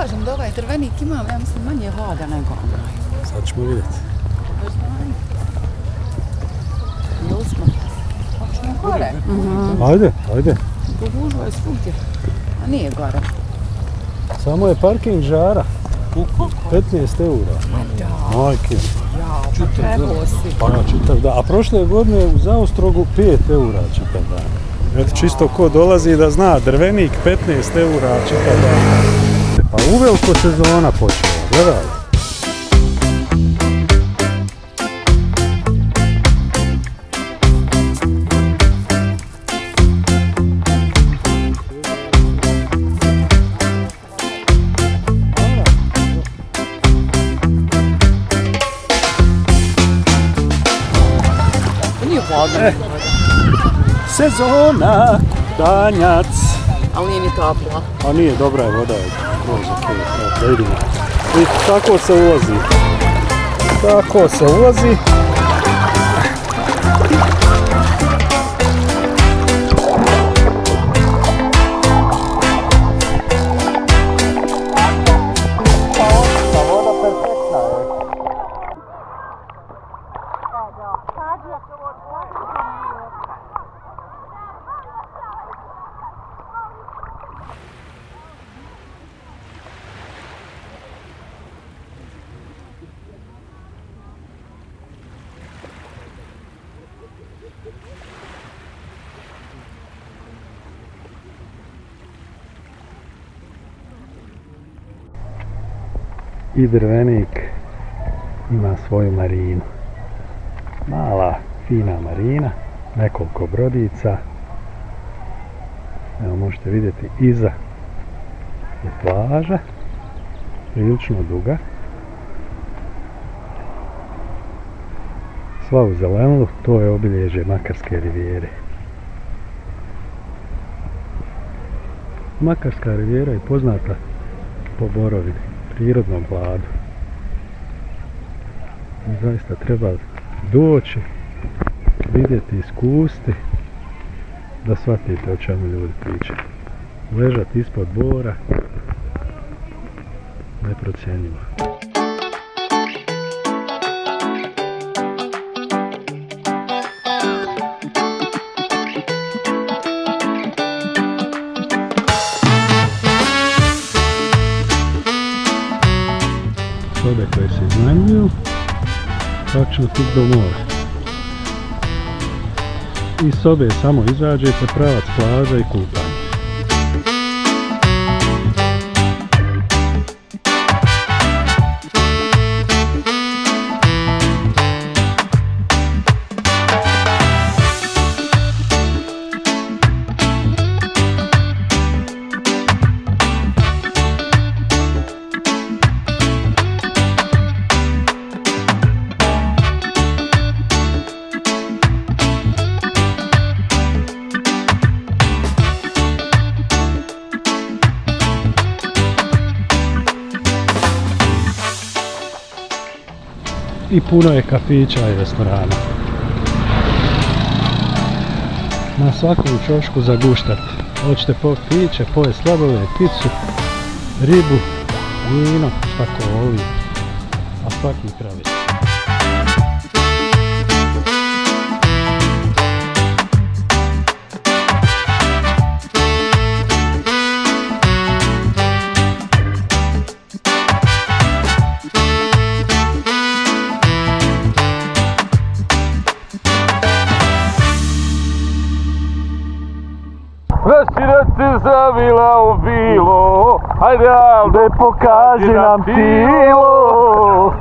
kažem da ovaj drvenik ima, ja mislim, manje hlada nego onaj. Sad ćemo vidjeti. Ili smo? Hoćemo gore? Ajde, ajde. Gužva je svugdje. A nije gore. Samo je parking žara. 15 eura. Majke. Trebao si. Pa čitav dan. A prošle godine u Zaostrogu 5 eura čitav dan. Eto čisto ko dolazi da zna, drvenik 15 eura čitav dan. Pa uveliko sezona počela, gledaj. Sezona, kutanjac. Ali nije ni toplo. A nije, dobra je voda. Da vidimo. I tako se ulazi. Tako se ulazi. I Drvenik ima svoju marinu. Mala, fina marina, nekoliko brodica. Evo možete vidjeti iza je plaža, prilično duga. Sva u zelenu, to je obilježje Makarske rivijere. Makarska rivijera je poznata po borovini, prirodnom pladu. Zaista treba doći, vidjeti, iskusiti, da shvatite o čemu ljudi pričaju. Ležati ispod bora, neprocjenjivo. Sobe koje se iznajmljuju, praktično tik do mora. Iz sobe samo izađete, pravac plaža i kupanje. I puno je kafića i restorana. Na svakom ćošku zaguštati. Hoćete popiti piće, pojesti sladoled, picu, ribu, vino, šta ko voli, a svaki pravi. Večerac zavila u bilo, hajde Alde pokaži nam tilo.